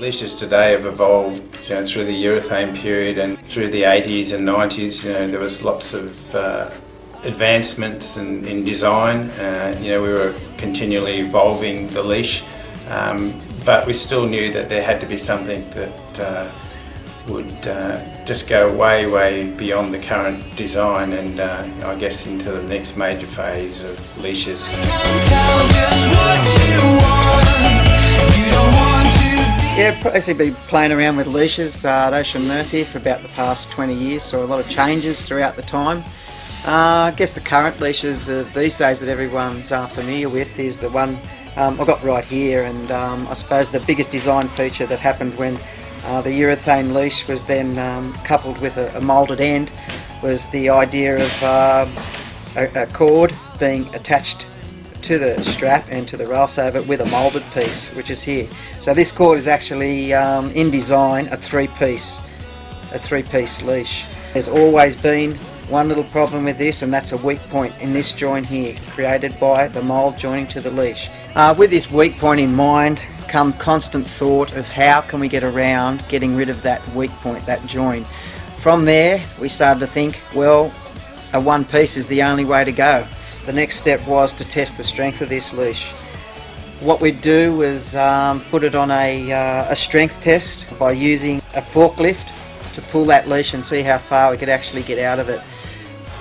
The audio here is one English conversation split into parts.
Leashes today have evolved, through the urethane period and through the 80s and 90s. There was lots of advancements in design. We were continually evolving the leash, but we still knew that there had to be something that would just go way, way beyond the current design and I guess into the next major phase of leashes. Yeah, basically been playing around with leashes at Ocena Earth here for about the past 20 years, so a lot of changes throughout the time. I guess the current leashes of these days that everyone's familiar with is the one I've got right here, and I suppose the biggest design feature that happened when the urethane leash was then coupled with a moulded end was the idea of a cord being attached to the strap and to the rail saver with a moulded piece, which is here. So this cord is actually in design a three-piece leash. There's always been one little problem with this, and that's a weak point in this joint here, created by the mould joining to the leash. With this weak point in mind come constant thought of how can we get around getting rid of that weak point, that joint. From there we started to think, well, a one piece is the only way to go. The next step was to test the strength of this leash. What we'd do was put it on a strength test by using a forklift to pull that leash and see how far we could actually get out of it.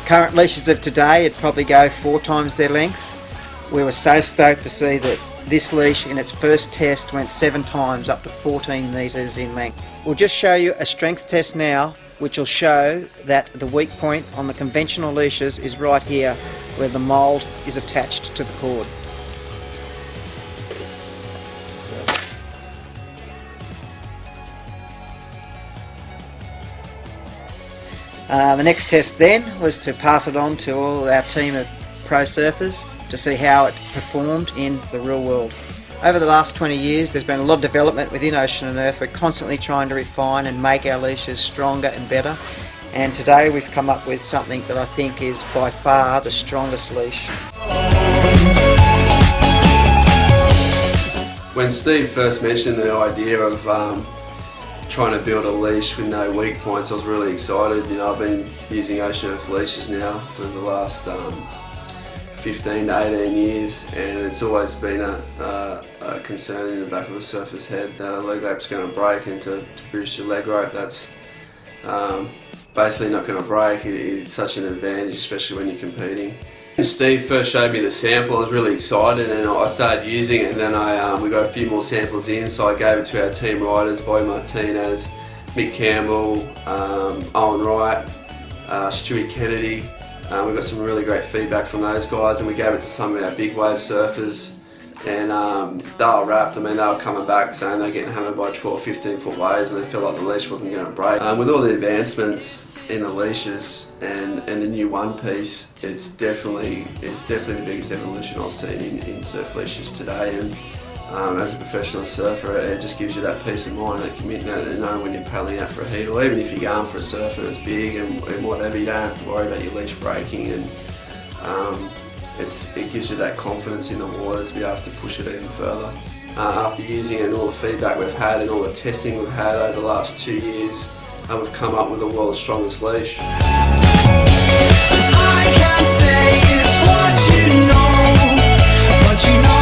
Current leashes of today would probably go 4 times their length. We were so stoked to see that this leash in its first test went 7 times, up to 14 metres in length. We'll just show you a strength test now, which will show that the weak point on the conventional leashes is right here, where the mould is attached to the cord. The next test then was to pass it on to all our team of pro surfers to see how it performed in the real world. Over the last 20 years there's been a lot of development within Ocena Earth. We're constantly trying to refine and make our leashes stronger and better, and today we've come up with something that I think is by far the strongest leash. When Steve first mentioned the idea of trying to build a leash with no weak points, I was really excited. I've been using Ocena Earth leashes now for the last 15 to 18 years, and it's always been a concern in the back of a surfer's head that a leg rope's going to break, and to produce a leg rope that's basically not going to break. It's such an advantage, especially when you're competing. When Steve first showed me the sample, I was really excited, and I started using it, and then we got a few more samples in, so I gave it to our team riders, Bobby Martinez, Mick Campbell, Owen Wright, Stewie Kennedy. We got some really great feedback from those guys, and we gave it to some of our big wave surfers, and they were wrapped. They were coming back saying they're getting hammered by 12, 15 foot waves and they felt like the leash wasn't going to break. With all the advancements in the leashes and the new one piece, it's definitely the biggest evolution I've seen in surf leashes today. And as a professional surfer, it just gives you that peace of mind, that commitment, and know when you're paddling out for a heat, or even if you're going for a surf and it's big and whatever, you don't have to worry about your leash breaking, and it gives you that confidence in the water to be able to push it even further. After using it and all the feedback we've had and all the testing we've had over the last 2 years, we've come up with the world's strongest leash. I can't say it's what you know, but you know